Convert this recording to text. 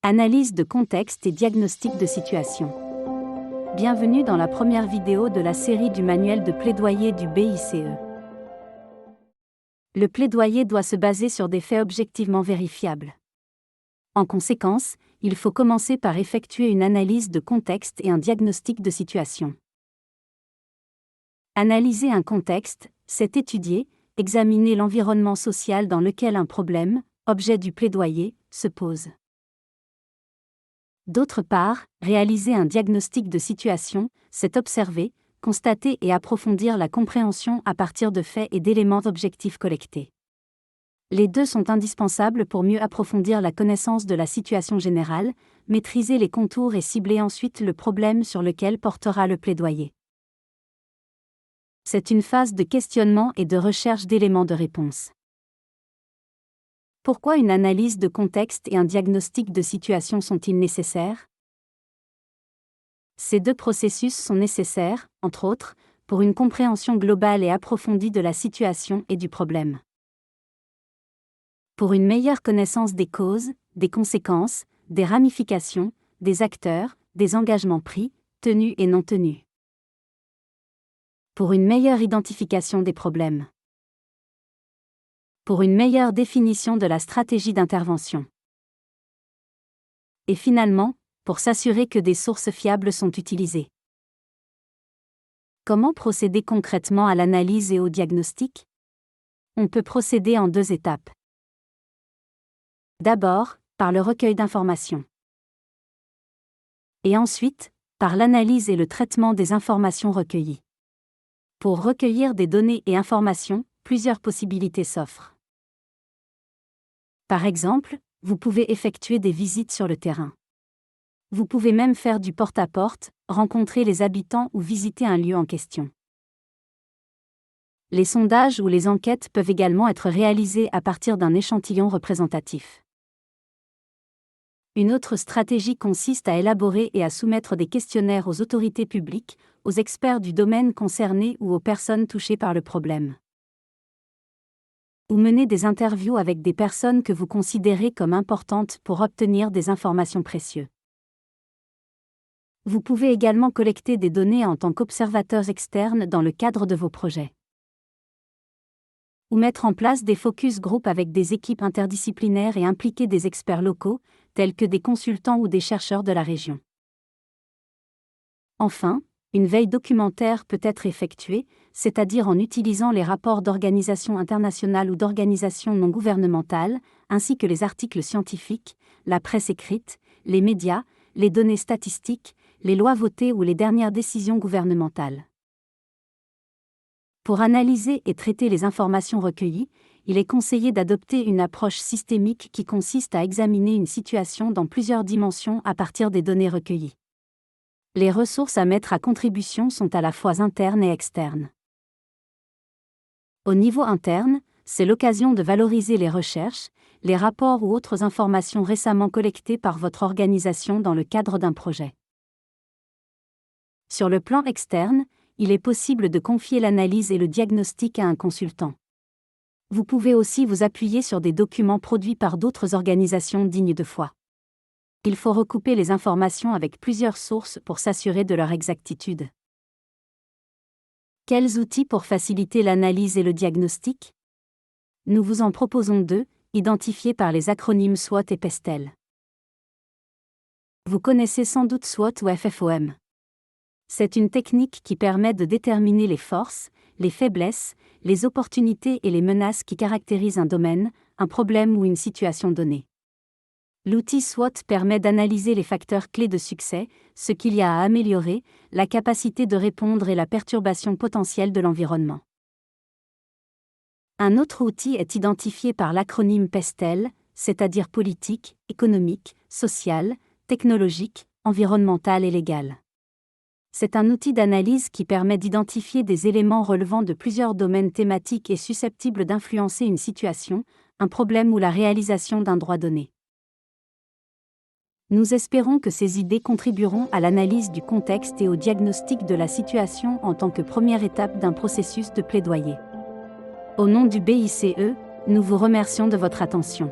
Analyse de contexte et diagnostic de situation. Bienvenue dans la première vidéo de la série du manuel de plaidoyer du BICE. Le plaidoyer doit se baser sur des faits objectivement vérifiables. En conséquence, il faut commencer par effectuer une analyse de contexte et un diagnostic de situation. Analyser un contexte, c'est étudier, examiner l'environnement social dans lequel un problème, objet du plaidoyer, se pose. D'autre part, réaliser un diagnostic de situation, c'est observer, constater et approfondir la compréhension à partir de faits et d'éléments objectifs collectés. Les deux sont indispensables pour mieux approfondir la connaissance de la situation générale, maîtriser les contours et cibler ensuite le problème sur lequel portera le plaidoyer. C'est une phase de questionnement et de recherche d'éléments de réponse. Pourquoi une analyse de contexte et un diagnostic de situation sont-ils nécessaires ? Ces deux processus sont nécessaires, entre autres, pour une compréhension globale et approfondie de la situation et du problème. Pour une meilleure connaissance des causes, des conséquences, des ramifications, des acteurs, des engagements pris, tenus et non tenus. Pour une meilleure identification des problèmes. Pour une meilleure définition de la stratégie d'intervention. Et finalement, pour s'assurer que des sources fiables sont utilisées. Comment procéder concrètement à l'analyse et au diagnostic ? On peut procéder en deux étapes. D'abord, par le recueil d'informations. Et ensuite, par l'analyse et le traitement des informations recueillies. Pour recueillir des données et informations, plusieurs possibilités s'offrent. Par exemple, vous pouvez effectuer des visites sur le terrain. Vous pouvez même faire du porte-à-porte, rencontrer les habitants ou visiter un lieu en question. Les sondages ou les enquêtes peuvent également être réalisés à partir d'un échantillon représentatif. Une autre stratégie consiste à élaborer et à soumettre des questionnaires aux autorités publiques, aux experts du domaine concerné ou aux personnes touchées par le problème. Ou mener des interviews avec des personnes que vous considérez comme importantes pour obtenir des informations précieuses. Vous pouvez également collecter des données en tant qu'observateurs externes dans le cadre de vos projets. Ou mettre en place des focus group avec des équipes interdisciplinaires et impliquer des experts locaux, tels que des consultants ou des chercheurs de la région. Enfin, une veille documentaire peut être effectuée, c'est-à-dire en utilisant les rapports d'organisations internationales ou d'organisations non gouvernementales, ainsi que les articles scientifiques, la presse écrite, les médias, les données statistiques, les lois votées ou les dernières décisions gouvernementales. Pour analyser et traiter les informations recueillies, il est conseillé d'adopter une approche systémique qui consiste à examiner une situation dans plusieurs dimensions à partir des données recueillies. Les ressources à mettre à contribution sont à la fois internes et externes. Au niveau interne, c'est l'occasion de valoriser les recherches, les rapports ou autres informations récemment collectées par votre organisation dans le cadre d'un projet. Sur le plan externe, il est possible de confier l'analyse et le diagnostic à un consultant. Vous pouvez aussi vous appuyer sur des documents produits par d'autres organisations dignes de foi. Il faut recouper les informations avec plusieurs sources pour s'assurer de leur exactitude. Quels outils pour faciliter l'analyse et le diagnostic ? Nous vous en proposons deux, identifiés par les acronymes SWOT et PESTEL. Vous connaissez sans doute SWOT ou FFOM. C'est une technique qui permet de déterminer les forces, les faiblesses, les opportunités et les menaces qui caractérisent un domaine, un problème ou une situation donnée. L'outil SWOT permet d'analyser les facteurs clés de succès, ce qu'il y a à améliorer, la capacité de répondre et la perturbation potentielle de l'environnement. Un autre outil est identifié par l'acronyme PESTEL, c'est-à-dire politique, économique, social, technologique, environnemental et légal. C'est un outil d'analyse qui permet d'identifier des éléments relevant de plusieurs domaines thématiques et susceptibles d'influencer une situation, un problème ou la réalisation d'un droit donné. Nous espérons que ces idées contribueront à l'analyse du contexte et au diagnostic de la situation en tant que première étape d'un processus de plaidoyer. Au nom du BICE, nous vous remercions de votre attention.